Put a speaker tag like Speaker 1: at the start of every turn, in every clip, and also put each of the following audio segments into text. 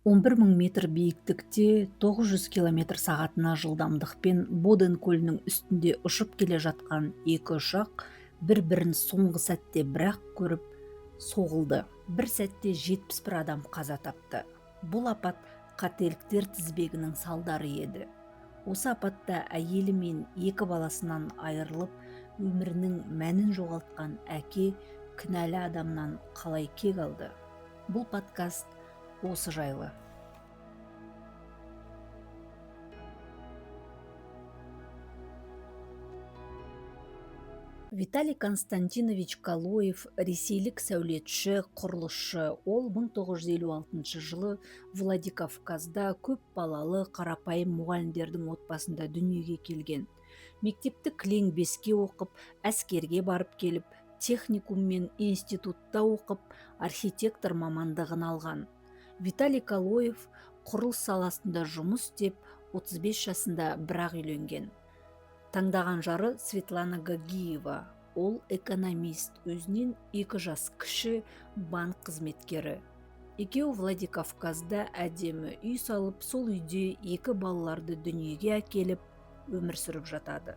Speaker 1: 11.000 метр биіктікте 900 км сағатына жылдамдықпен Боден көлінің үстінде ұшып келе жатқан екі ұшақ бір-бірін соңғы сәтте бірақ көріп соғылды. Бір сәтте 71 адам қаза тапты. Бұл апат қателіктер тізбегінің салдары еді. Осы апатта әйелі мен екі баласынан айырылып, өмірінің мәнін жоғалтқан әке кінәлі адамнан қалай кек алды? Бұл подкаст осы жайлы. Виталий Константинович Калоев ресейлік сәулетші, құрылысшы. Ол 1956 жылы Владикавказда көп балалы қарапайым мұғалімдердің отбасында дүниеге келген. Мектепті кілең беске оқып, әскерге барып келіп, техникум мен институтта оқып, архитектор мамандығын алған. Виталий Калоев құрылыс саласында жұмыс істеп, 35 жасында бірақ үйленген. Таңдаған жары Светлана Гагиева. Ол экономист, өзінен 2 жас кіші банк қызметкері. Екеуі Владикавказда әдемі үй салып, сол үйде 2 балаларды дүниеге әкеліп, өмір сүріп жатады.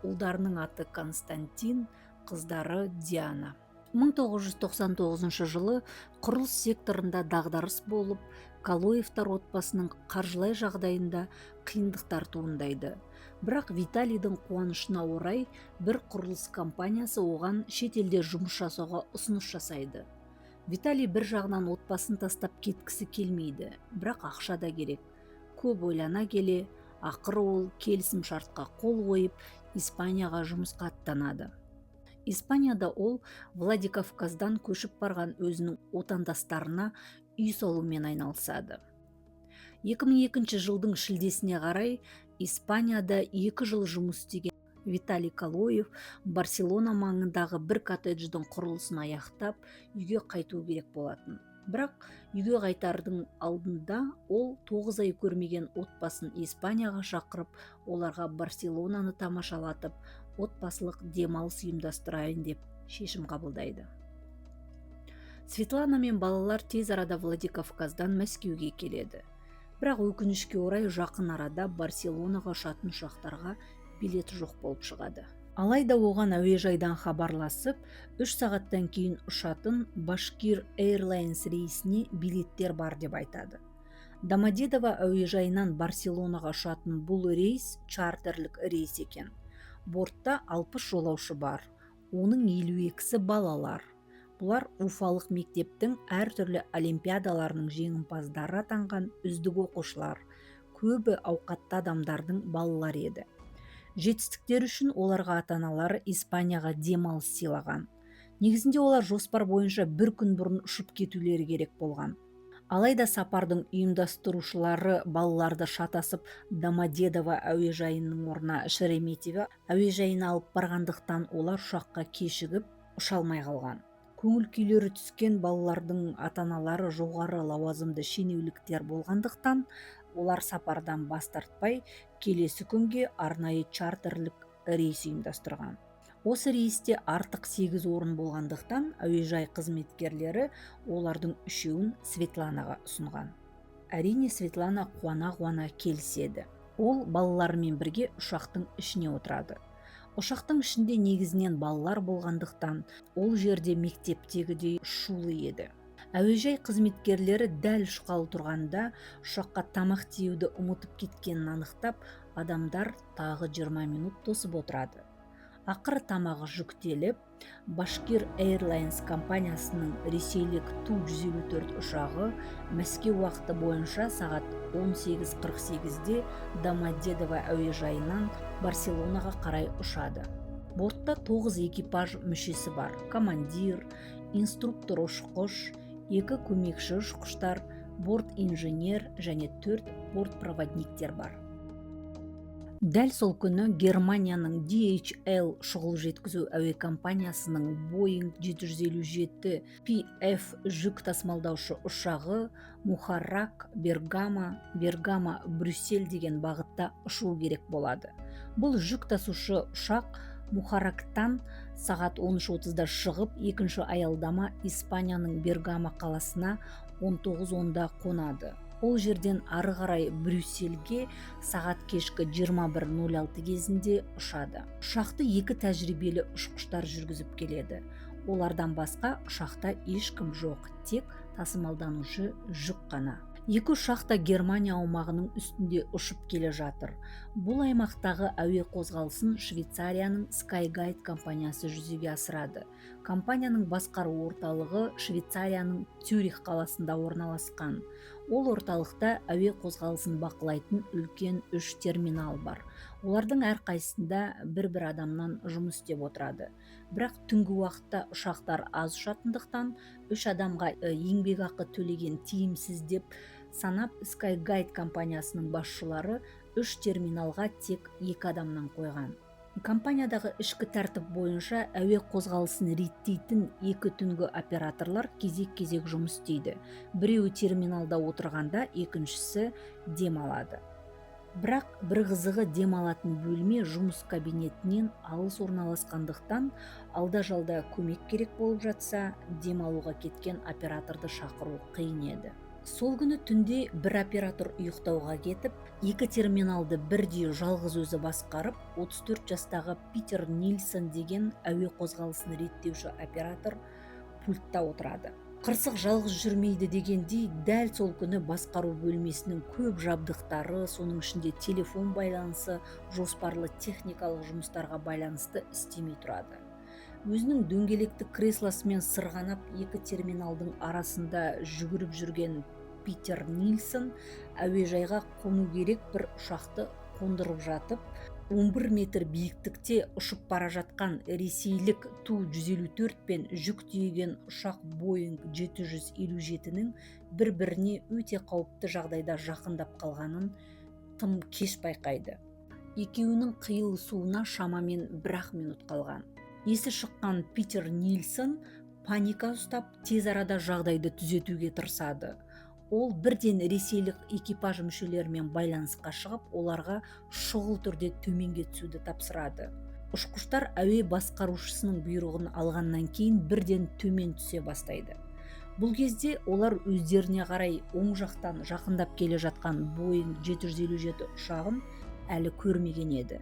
Speaker 1: Ұлдарының аты Константин, қыздары Диана. 1999 жылы құрылыс секторында дағдарыс болып, Калоевтар отбасының қаржылай жағдайында қиындықтар туындайды. Бірақ Виталийдің қуанышына орай бір құрылыс компаниясы оған шетелде жұмыс жасауға ұсыныс жасайды. Виталий бір жағынан отбасын тастап кеткісі келмейді, бірақ ақша да керек. Көп ойлана келе, ақыры ол келісім шартқа қол қойып, Испанияға жұмысқа аттанады. Испанияда ол Владикавказдан көшіп барған өзінің отандастарына үй салумен айналысады. 2002 жылдың шілдесіне қарай Испанияда 2 жыл жұмыс істеген Виталий Калоев Барселона маңындағы бір коттедждің құрылысын аяқтап, үйге қайту керек болатын. Бірақ үйге қайтардың алдында ол 9 ай көрмеген отбасын Испанияға шақырып, оларға Барселонаны тамашалатып, отбасылық демалыс ұйымдастырайын деп шешім қабылдайды. Светлана мен балалар тез арада Владикавказдан Мәскеуге келеді. Бірақ өкінішке орай жақын арада Барселонаға ұшатын ұшақтарға билет жоқ болып шығады. Алайда оған әуежайдан хабарласып, 3 сағаттан кейін ұшатын Башкир Airlines рейсіне билеттер бар деп айтады. Домодедово әуежайынан Барселонаға ұшатын бұл рейс чартерлік рейс екен. Бортта 60 жолаушы бар, оның 52-сі балалар. Бұлар Уфалық мектептің әртүрлі олимпиадаларының жеңімпаздары атанған үздік оқушылар, көбі ауқатты адамдардың балалары еді. Жетістіктер үшін оларға ата-аналары Испанияға демалыс сыйлаған. Негізінде олар жоспар бойынша бір күн бұрын ұшып кетулері керек болған. Алайда сапардың ұйымдастырушылары балаларды шатасып Домодедово әуежайының орнына Шереметьево әуежайына алып барғандықтан олар ұшаққа кешігіп ұша алмай қалған. Көңіл күйлері түскен балалардың ата-аналары жоғары лауазымды шенеуніктер болғандықтан олар сапардан бас тартпай, келесі күнге арнайы чартерлік рейс ұйымдастырған. Осы рейсте артық 8 орын болғандықтан әуежай қызметкерлері олардың 3-еуін Светланаға ұсынған. Әрине, Светлана қуана-қуана келіседі. Ол балаларымен бірге ұшақтың ішіне отырады. Ұшақтың ішінде негізінен балалар болғандықтан ол жерде мектептегідей шулы еді. Әуежай қызметкерлері дәл ұшқалы тұрғанда ұшаққа тамақ тиеуді ұмытып кеткенін анықтап, адамдар тағы 20 минут тосып отырады. Ақыры тамағы жүктеліп, Башкир Airlines компаниясының ресейлік Ту-154 ұшағы Мәскеу уақыты бойынша сағат 18:48-де Домодедово әуежайынан Барселонаға қарай ұшады. Бортта 9 экипаж мүшесі бар: командир, инструктор ұшқыш, 2 көмекші ұшқыштар, борт инженер және 4 бортпроводниктер бар. Дәл сол күні Германияның DHL шұғыл жеткізу әуе компаниясының Boeing 757 PF жүк тасымалдаушы ұшағы Мухаррак, Бергамо, Брюссель деген бағытта ұшу керек болады. Бұл жүк тасушы ұшақ Мухаррактан сағат 13:30-да шығып, екінші аялдама Испанияның Бергамо қаласына 19:10-да қонады. Ол жерден ары қарай Брюссельге сағат кешкі 21:06 кезінде ұшады. Ұшақты екі тәжірибелі ұшқыштар жүргізіп келеді. Олардан басқа ұшақта ешкім жоқ, тек тасымалданушы жүк қана. Екі ұшақ та Германия аумағының үстінде ұшып келе жатыр. Бұл аймақтағы әуе қозғалысын Швейцарияның Skyguide компаниясы жүзеге асырады. Компанияның басқару орталығы Швейцарияның Цюрих қаласында орналасқан. Ол орталықта әуе қозғалысын бақылайтын үлкен 3 терминал бар. Олардың әрқайсысында бір адамнан жұмыс істеп отырады. Бірақ түнгі уақытта ұшақтар аз ұшатындықтан 3 адамға еңбекақы төлеген тиімсіз деп санап, Skyguide компаниясының басшылары 3 терминалға тек 2 адамнан қойған. Компаниядағы ішкі тәртіп бойынша әуе қозғалысын реттейтін 2 түнгі операторлар кезек-кезек жұмыс істейді. Біреуі терминалда отырғанда, екіншісі дем алады. Бірақ бір қызығы, дем алатын бөлме жұмыс кабинетінен алыс орналасқандықтан, алда-жалда көмек керек болып жатса, дем алуға кеткен операторды шақыру қиын еді. Сол күні түнде бір оператор ұйықтауға кетіп, 2 терминалды бірдей жалғыз өзі басқарып, 34 жастағы Питер Нильсон деген әуе қозғалысын реттеуші оператор пультта отырады. Қырсық жалғыз жүрмейді дегендей, дәл сол күні басқару бөлмесінің көп жабдықтары, соның ішінде телефон байланысы, жоспарлы техникалық жұмыстарға байланысты істемей тұрады. Өзінің дөңгелекті креслосымен сырғанап 2 терминалдың арасында жүгіріп жүрген Питер Нильсон әуежайға қону керек бір ұшақты қондырып жатып, 11 метр биіктікте ұшып бара жатқан ресейлік Ту-154 пен жүк тиеген ұшақ Boeing 757-нің бір-біріне өте қауіпті жағдайда жақындап қалғанын тым кеш байқайды. Екеуінің қиылысуына шамамен 1 минут қалған. Есі шыққан Питер Нильсон паника ұстап, тез арада жағдайды түзетуге тырысады. Ол бірден ресейлік экипаж мүшелерімен байланысқа шығып, оларға шұғыл түрде төменге түсуді тапсырады. Ұшқыштар әуе басқарушысының бұйрығын алғаннан кейін бірден төмен түсе бастайды. Бұл кезде олар өздеріне қарай оң жақтан жақындап келе жатқан Boeing 757 ұшағын әлі көрмеген еді.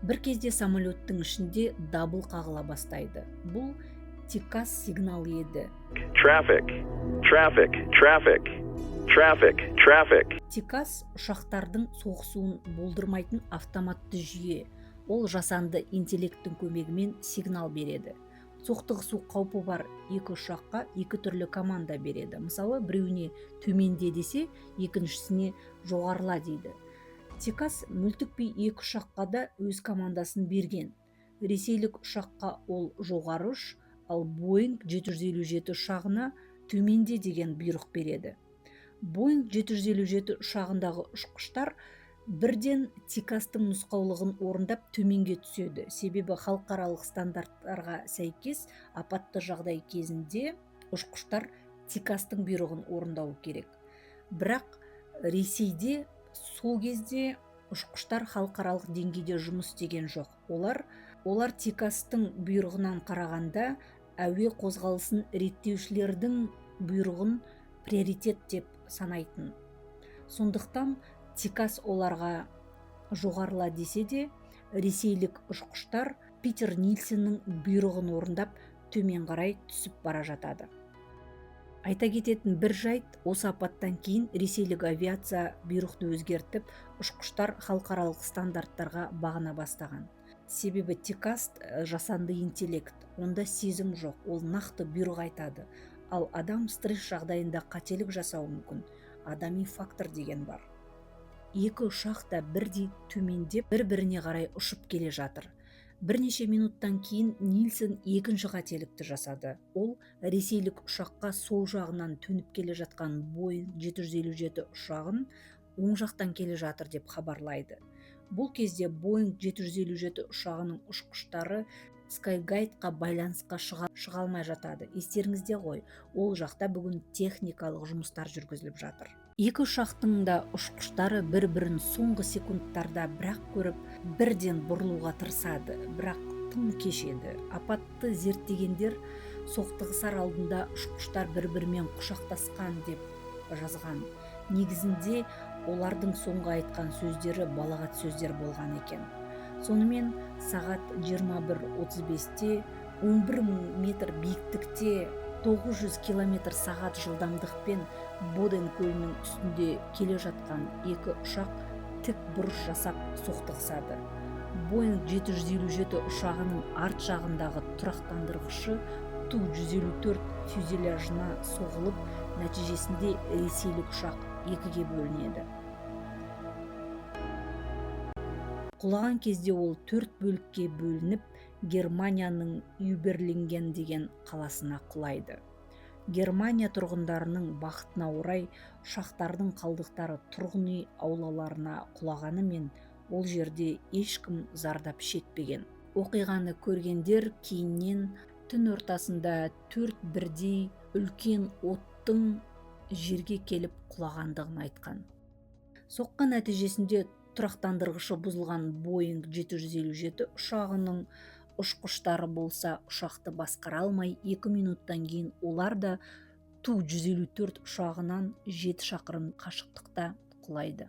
Speaker 1: Бір кезде самолеттің ішінде дабыл қағыла бастайды. Бұл TCAS сигналы еді. TCAS ұшақтардың соғысуын болдырмайтын автоматты жүйе. Ол жасанды интеллекттің көмегімен сигнал береді. Соқтығысу қаупі бар 2 ұшаққа 2 түрлі команда береді. Мысалы, біреуіне төменде десе, екіншісіне жоғарыла дейді. TCAS мүлтікпей 2 ұшаққа да өз командасын берген. Ресейлік ұшаққа ол жоғары ұш, ал Boeing 757 ұшағына төменде деген бұйрық береді. Boeing 757 ұшағындағы ұшқыштар бірден TCAS-тың нұсқаулығын орындап төменге түседі. Себебі халықаралық стандарттарға сәйкес апатты жағдай кезінде ұшқыштар TCAS-тың бұйрығын орындауы керек. Бірақ Ресейде сол кезде ұшқыштар халықаралық деңгейде жұмыс істеген жоқ. Олар TCAS-тың бұйрығынан қарағанда әуе қозғалысын реттеушілердің бұйрығын приоритет деп санайтын. Сондықтан TCAS оларға жоғарыла десе де, ресейлік ұшқыштар Питер Нильсонның бұйрығын орындап төмен қарай түсіп бара жатады. Айта кететін бір жайт, осы апаттан кейін ресейлік авиация бұйрықты өзгертіп, ұшқыштар халықаралық стандарттарға бағына бастаған. Себебі TCAS жасанды интеллект, онда сезім жоқ, ол нақты бұйрық айтады. Ал адам стресс жағдайында қателік жасауы мүмкін. Адами фактор деген бар. 2 ұшақ та бірдей төмендеп, бір-біріне қарай ұшып келе жатыр. Бірнеше минуттан кейін Нильсон екінші қателікті жасады. Ол ресейлік ұшаққа сол жағынан төніп келе жатқан Boeing 757 ұшағын оң жақтан келе жатыр деп хабарлайды. Бұл кезде Boeing 757 ұшағының ұшқыштары Skyguide-қа байланысқа шыға алмай жатады. Естеріңізде ғой, ол жақта бүгін техникалық жұмыстар жүргізіліп жатыр. 2 ұшақтың да ұшқыштары бір-бірін соңғы секундтарда бірақ көріп, бірден бұрылуға тырысады, бірақ тым кеш еді. Апатты зерттегендер соқтығысар алдында ұшқыштар бір-бірімен құшақтасқан деп жазған. негізінде олардың соңғы айтқан сөздері балағат сөздер болған екен. Сонымен сағат 21:35-те 11.000 метр биіктікте 900 км сағат жылдамдықпен Боден көлінің үстінде келе жатқан екі ұшақ тік бұрыш жасап соқтығысады. Боинг 757 ұшағының арт жағындағы тұрақтандырғышы Ту-154 фюзеляжына соғылып, нәтижесінде ресейлік ұшақ екіге бөлінеді. Құлаған кезде ол 4 бөлікке бөлініп, Германияның Юберлинген деген қаласына құлайды. Германия тұрғындарының бақытына орай ұшақтардың қалдықтары тұрғын үй аулаларына құлағанымен, ол жерде ешкім зардап шекпеген. Оқиғаны көргендер кейіннен түн ортасында 4 бірдей үлкен оттың жерге келіп құлағандығын айтқан. Соққан нәтижесінде тұрақтандырғышы бұзылған Боинг 757 ұшағының ұшқыштары болса ұшақты басқара алмай 2 минуттан кейін олар да Ту-154 ұшағынан 7 шақырым қашықтықта құлайды.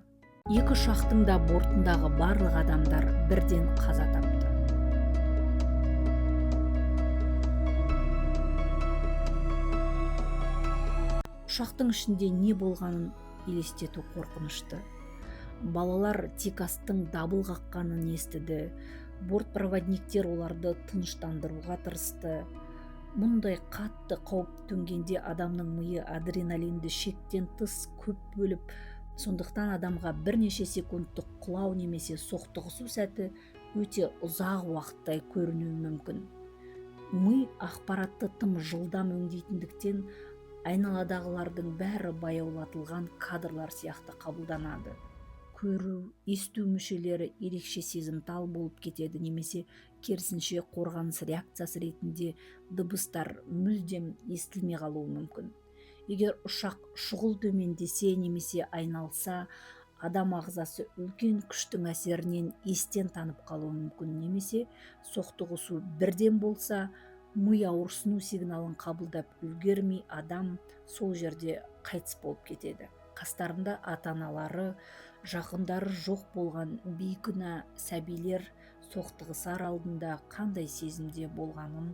Speaker 1: Екі ұшақтың да бортындағы барлық адамдар бірден қаза тапты. Ұшақтың ішінде не болғанын елестету қорқынышты. Балалар Тикастың дабыл қаққанын естіді. Бортпроводниктер оларды тыныштандыруға тырысты. Мұндай қатты қауіп төнгенде адамның миы адреналинді шектен тыс көп бөліп, сондықтан адамға бірнеше секундтық құлау немесе соқтығысу сәті өте ұзақ уақыттай көрінуі мүмкін. Ми ақпаратты тым жылдам өңдейтіндіктен айналадағылардың бәрі баяулатылған кадрлар сияқты қабылданады. Көру, есту мүшелері ерекше сезімтал болып кетеді, немесе керісінше қорғаныс реакциясы ретінде дыбыстар мүлдем естілмей қалуы мүмкін. Егер ұшақ шұғыл төмендесе немесе айналса, адам ағзасы үлкен күштің әсерінен естен танып қалуы мүмкін, немесе соқтығысу бірден болса, ми ауырсыну сигналын қабылдап үлгермей адам сол жерде қайтыс болып кетеді. Қастарында ата-аналары, жақындары жоқ болған бейкүнә сәбилер соқтығысар алдында қандай сезімде болғанын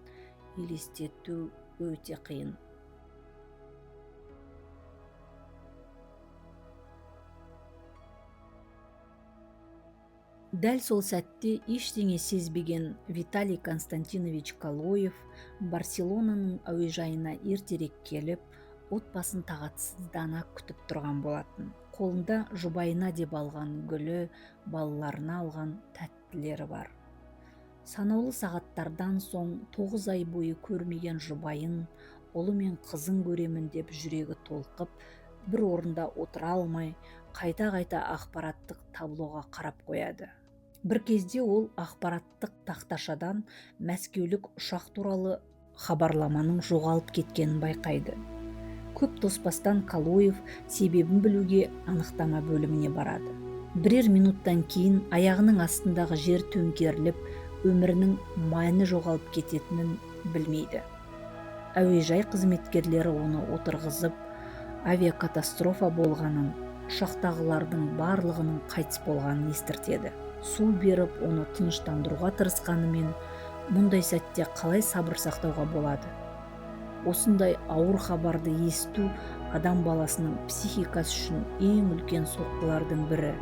Speaker 1: елестету өте қиын. Дәл сол сәтте ештеңе сезбеген Виталий Константинович Калоев Барселонаның әуежайына ертерек келіп, отбасын тағатсыздана күтіп тұрған болатын. Қолында жұбайына деп алған гүлі, балаларына алған тәттілері бар. Санаулы сағаттардан соң 9 ай бойы көрмеген жұбайын, ұлы мен қызын көремін деп жүрегі толқып, бір орында отыра алмай, қайта-қайта ақпараттық таблоға қарап қояды. Бір кезде ол ақпараттық тақташадан мәскеулік ұшақ туралы хабарламаның жоғалып кеткенін байқайды. Көп тоспастан Калоев себебін білуге анықтама бөліміне барады. Бірер минуттан кейін аяғының астындағы жер төңкеріліп, өмірінің мәні жоғалып кететінін білмейді. Әуежай қызметкерлері оны отырғызып, авиакатастрофа болғанын, ұшақтағылардың барлығының қайтыс болғанын естіртеді. Су беріп, оны тыныштандыруға тырысқанымен, мұндай сәтте қалай сабыр сақтауға болады? Осындай ауыр хабарды есту адам баласының психикасы үшін ең үлкен соққылардың бірі.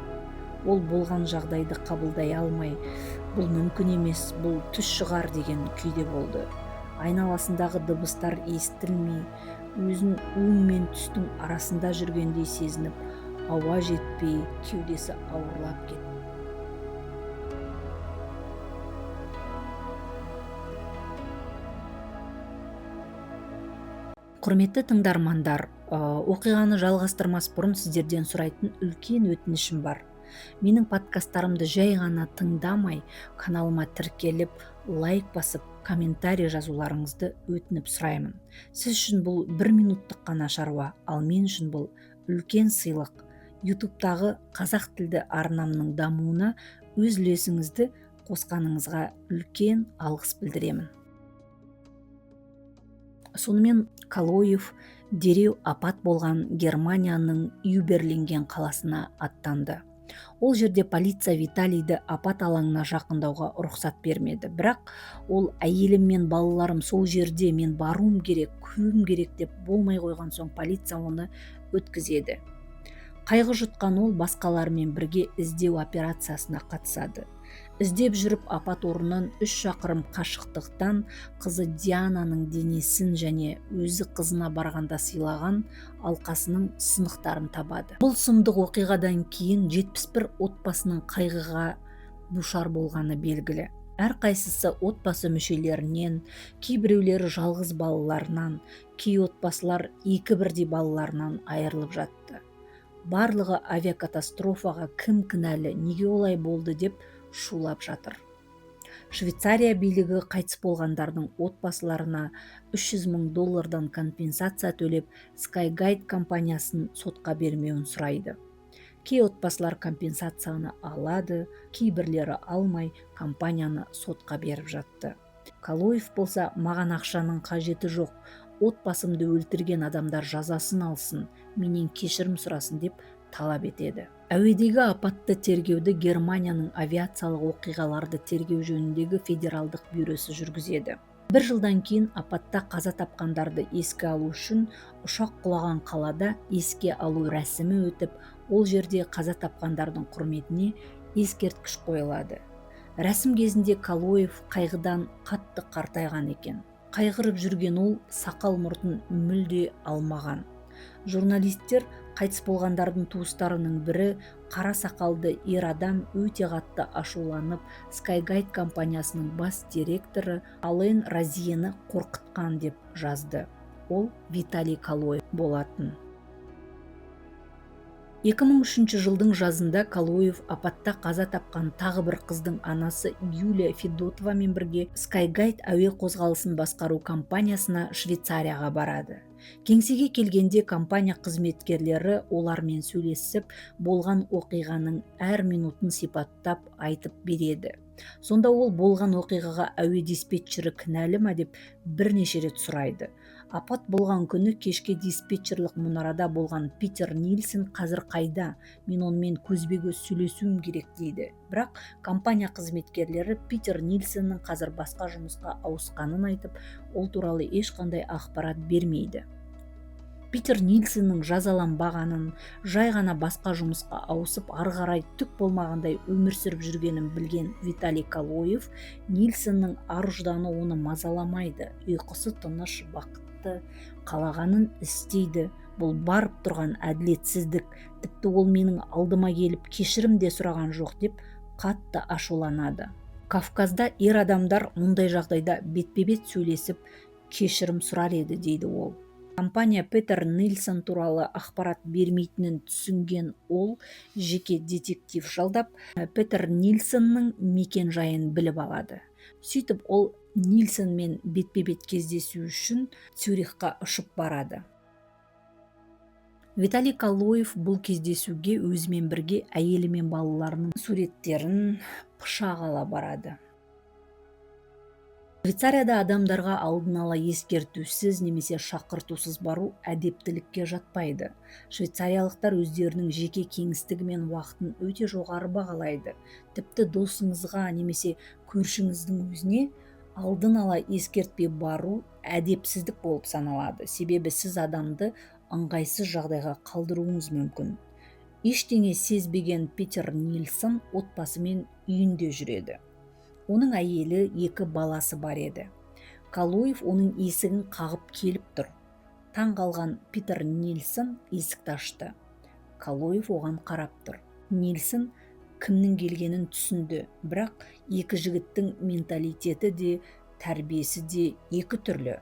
Speaker 1: Ол болған жағдайды қабылдай алмай, бұл мүмкін емес, бұл түс шығар деген күйде болды. Айналасындағы дыбыстар естілмей, өзін өң мен түстің арасында жүргендей сезініп, ауа жетпей, кеудесі ауырлап кетті. Құрметті тыңдармандар, оқиғаны жалғастырмас бұрын сіздерден сұрайтын үлкен өтінішім бар. Менің подкасттарымды жай ғана тыңдамай, каналыма тіркеліп, лайк басып, комментарий жазуларыңызды өтініп сұраймын. Сіз үшін бұл 1 минуттық қана шаруа, ал мен үшін бұл үлкен сыйлық. ютубтағы қазақ тілді арнамның дамуына өз үлесіңізді қосқаныңызға үлкен алғыс білдіремін. Сонымен Калоев дереу апат болған Германияның Юберленген қаласына аттанды. Ол жерде полиция Виталийді апат алаңына жақындауға рұқсат бермеді. Бірақ ол әйелім мен балаларым сол жерде, мен баруым керек, көруім керек деп болмай қойған соң полиция оны өткізеді. Қайғы жұтқан ол басқалармен бірге іздеу операциясына қатысады. Іздеп жүріп апат орнынан 3 шақырым қашықтықтан қызы Диананың денесін және өзі қызына барғанда сыйлаған алқасының сынықтарын табады. Бұл сұмдық оқиғадан кейін 71 отбасының қайғыға душар болғаны белгілі. Әрқайсысы отбасы мүшелерінен, кейбіреулері жалғыз балаларынан, кей отбасылар екі бірдей балаларынан айырылып жатты. Барлығы авиакатастрофаға кім кінәлі, неге олай болды деп шулап жатыр. Швейцария билігі қайтыс болғандардың отбасыларына $300,000 компенсация төлеп, Skygate компаниясын сотқа бермеуін сұрайды. Кей отбасылар компенсацияны алады, кейбірлері алмай компанияны сотқа беріп жатты. Калоев болса, маған ақшаның қажеті жоқ, отбасымды өлтірген адамдар жазасын алсын, менен кешірім сұрасын деп талап етеді. Әуедегі апатты тергеуді Германияның авиациялық оқиғаларды тергеу жөніндегі федералдық бюросы жүргізеді. 1 жылдан кейін апатта қаза тапқандарды еске алу үшін ұшақ құлаған қалада еске алу рәсімі өтіп, ол жерде қаза тапқандардың құрметіне ескерткіш қойылады. Рәсім кезінде Калоев қайғыдан қатты қартайған екен. Қайғырып жүрген ол сақал мұртын мүлде алмаған. Журналистер қайтыс болғандардың туыстарының бірі қара сақалды ер адам өте қатты ашуланып, Skygate компаниясының бас директоры Ален Розиені қорқытқан деп жазды. Ол Виталий Калоев болатын. 2003 жылдың жазында Калоев апатта қаза тапқан тағы бір қыздың анасы Юлия Федотовамен бірге Skygate әуе қозғалысын басқару компаниясына Швейцарияға барады. Кеңсеге келгенде компания қызметкерлері олармен сөйлесіп, болған оқиғаның әр минутын сипаттап айтып береді. Сонда ол болған оқиғаға әуе диспетчері кінәлі ма деп бірнеше рет сұрайды. Апат болған күні кешке диспетчерлік мұнарада болған Питер Нильсон қазір қайда? Мен онымен көзбе-көз сөйлесуім керек дейді. Бірақ компания қызметкерлері Питер Нильсонның қазір басқа жұмысқа ауысқанын айтып, ол туралы ешқандай ақпарат бермейді. Питер Нильсонның жазаланбағанын, жай ғана басқа жұмысқа ауысып, ары қарай түк болмағандай өмір сүріп жүргенін білген Виталий Калоев, Нильсонның ар-ұжданы оны мазаламайды, ұйқысы тыныш, бақытты, қалағанын істейді. Бұл барып тұрған әділетсіздік, тіпті ол менің алдыма келіп кешірім де сұраған жоқ деп қатты ашуланады. Кавказда ер адамдар мұндай жағдайда бетпе-бет сөйлесіп кешірім сұрар еді, дейді ол. Компания Питер Нильсон туралы ақпарат бермейтінін түсінген ол жеке детектив жалдап, Питер Нильсонның мекен жайын біліп алады. Сөйтіп ол Нильсонмен бетпе-бет кездесу үшін Цюрихқа ұшып барады. Виталий Калоев бұл кездесуге өзімен бірге әйелі мен балаларының суреттерін пышақ ала барады. Швейцарияда адамдарға алдын ала ескертусіз немесе шақыртусыз бару әдептілікке жатпайды. Швейцариялықтар өздерінің жеке кеңістігі мен уақытын өте жоғары бағалайды. Тіпті досыңызға немесе көршіңіздің өзіне алдын ала ескертпей бару әдепсіздік болып саналады. Себебі сіз адамды ыңғайсыз жағдайға қалдыруыңыз мүмкін. Ештеңе сезбеген Питер Нильсон отбасымен үйінде жүреді. Оның әйелі 2 баласы бар еді. Калоев оның есігін қағып келіп тұр. Таң қалған Питер Нильсон есікті ашты. Калоев оған қарап тұр. Нильсон кімнің келгенін түсінді, бірақ екі жігіттің менталитеті де, тәрбиесі де екі түрлі.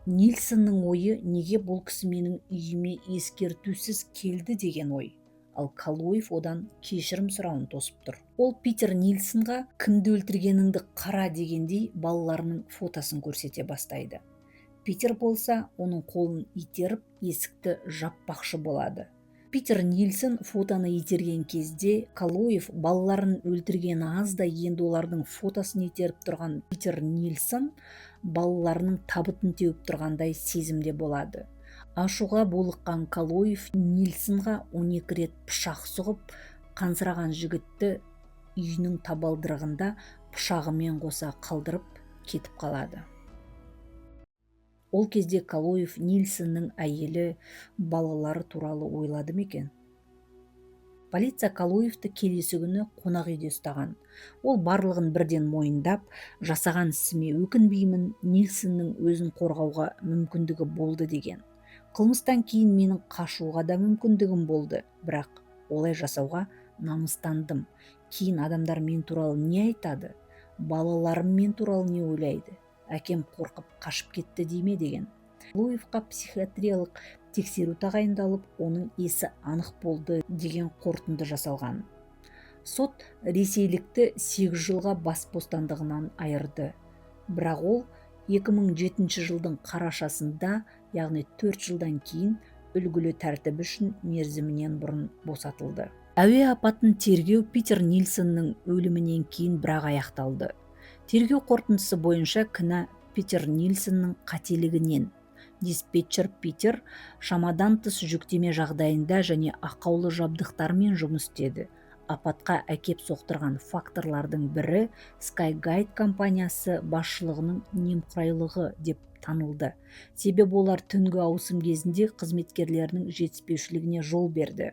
Speaker 1: Нильсонның ойы, неге бұл кісі менің үйіме ескертусіз келді деген ой. Ал Калоев одан кешірім сұрауын тосып тұр. Ол Питер Нильсонға кімді өлтіргеніңді қара дегендей балаларының фотосын көрсете бастайды. Питер болса, оның қолын итеріп есікті жаппақшы болады. Питер Нильсон фотоны итерген кезде Калоев балаларын өлтіргені аз да, енді олардың фотосын итеріп тұрған Питер Нильсон балаларының табытын теуіп тұрғандай сезімде болады. Ашуға булыққан Калоев Нильсонға 12 рет пышақ сұғып, қансыраған жігітті үйінің табалдырығында пышағымен қоса қалдырып кетіп қалады. Ол кезде Калоев Нильсонның әйелі, балалары туралы ойлады ма екен? Полиция Калоевті келесі күні қонақ үйде ұстаған. Ол барлығын бірден мойындап, жасаған ісіме өкінбеймін, Нильсонның өзін қорғауға мүмкіндігі болды деген. Қылмыстан кейін менің қашуға да мүмкіндігім болды, бірақ олай жасауға намыстандым. Кейін адамдар мен туралы не айтады? Балаларым мен туралы не ойлайды? Әкем қорқып қашып кетті дейме деген. Калоевқа психиатриялық тексеру тағайындалып, оның есі анық болды деген қорытынды жасалған. Сот ресейлікті 8 жылға бас бостандығынан айырды. Бірақ ол 2007 жылдың қарашасында, яғни 4 жылдан кейін үлгілі тәртібі үшін мерзімінен бұрын босатылды. Әуе апатын тергеу Питер Нильсонның өлімінен кейін бірақ аяқталды. Тергеу қорытындысы бойынша кінә Питер Нильсонның қателігінен. Диспетчер Питер шамадан тыс жүктеме жағдайында және ақаулы жабдықтармен жұмыс істеді. Апатқа әкеп соқтырған факторлардың бірі Skygate компаниясы басшылығының немқұрайлығы деп танылды. Себебі олар түнгі ауысым кезінде қызметкерлерінің жетіспеушілігіне жол берді.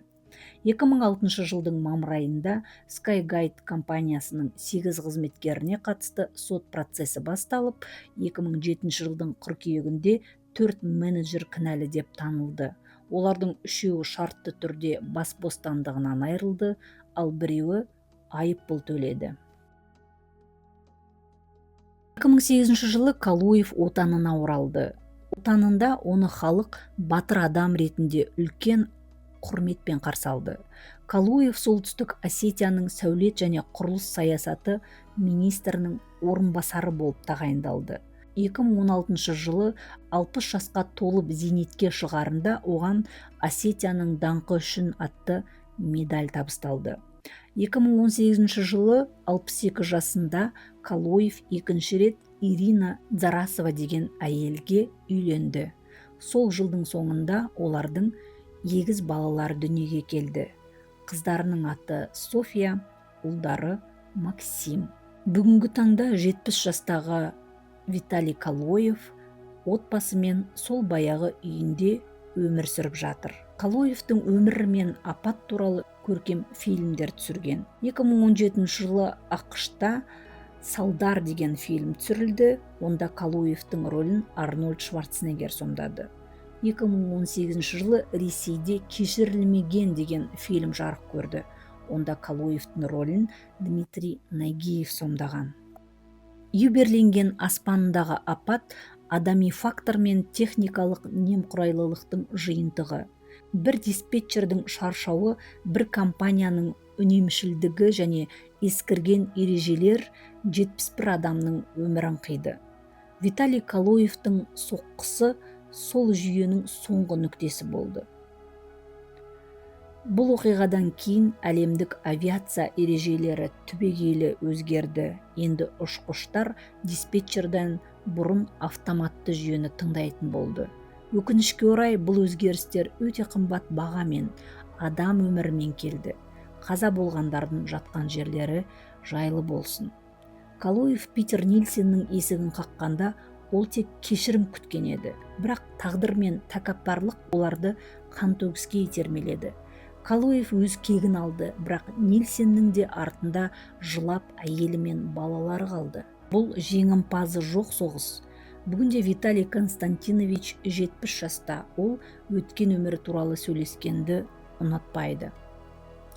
Speaker 1: 2006 жылдың мамыр айында Skygate компаниясының 8 қызметкеріне қатысты сот процесі басталып, 2007 жылдың қыркүйегінде 4 менеджер кінәлі деп танылды. Олардың 3-еуі шартты түрде бас бостандығынан айырылды, ал 1-еуі айыппұл төледі. 2008 жылы Калоев отанына оралды. Отанында оны халық батыр адам ретінде үлкен құрметпен қарсы алды. Калоев Солтүстік Осетияның сәулет және құрылыс саясаты министрінің орынбасары болып тағайындалды. 2016 жылы 60 жасқа толып зейнетке шығарында оған Осетияның даңқы үшін атты медаль табысталды. 2018 жылы 62 жасында Калоев екінші рет Ирина Зарасова деген әйелге үйленді. Сол жылдың соңында олардың 8 балалары дүниеге келді. Қыздарының аты София, ұлдары Максим. Бүгінгі таңда 70 жастағы Виталий Калоев отбасымен сол баяғы үйінде өмір сүріп жатыр. Калоевтың өмірі мен апат туралы көркем фильмдер түсірген. 2017 жылы ақш-та Салдар деген фильм түсірілді. Онда Калоевтың рөлін Арнольд Шварценеггер сомдады. 2018 жылы Ресейде Кешірілмеген деген фильм жарық көрді. Онда Калоевтың рөлін Дмитрий Нагиев сомдаған. Юберленген аспанындағы апат адами фактор мен техникалық немқұрайлылықтың жиынтығы. Бір диспетчердің шаршауы, бір компанияның үнемшілдігі және ескірген ережелер 71 адамның өмірін қиды. Виталий Калоевтың соққысы сол жүйенің соңғы нүктесі болды. Бұл оқиғадан кейін әлемдік авиация ережелері түбегейлі өзгерді. Енді ұшқыштар диспетчерден бұрын автоматты жүйені тыңдайтын болды. Өкінішке орай бұл өзгерістер өте қымбат бағамен, адам өмірімен келді. Қаза болғандардың жатқан жерлері жайлы болсын. Калоев Питер Нильсонның есігін қаққанда ол тек кешірім күткен еді, бірақ тағдыр мен тәкаппарлық оларды қантөгіске итермеледі. Калоев өз кегін алды, бірақ Нильсонның де артында жылап әйелі мен балалары қалды. Бұл жеңімпазы жоқ соғыс. Бүгінде Виталий Константинович 70 жаста. Ол өткен өмірі туралы сөйлескенді ұнатпайды.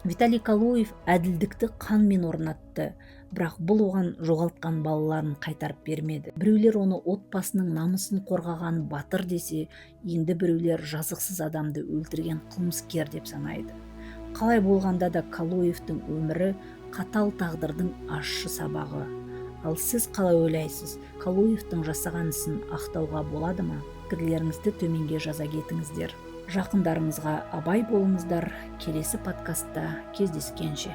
Speaker 1: Виталий Калоев әділдікті қанмен орнатты, бірақ бұл оған жоғалтқан балаларын қайтарып бермеді. Біреулер оны отбасының намысын қорғаған батыр десе, енді біреулер жазықсыз адамды өлтірген қылмыскер деп санайды. Қалай болғанда да Калоевтың өмірі қатал тағдырдың ащы сабағы. Ал сіз қалай ойлайсыз? Калоевтың жасаған ісін ақтауға болады ма? Пікірлеріңізді төменге жаза кетіңіздер. Жақындарыңызға абай болыңыздар. Келесі подкастта кездескенше.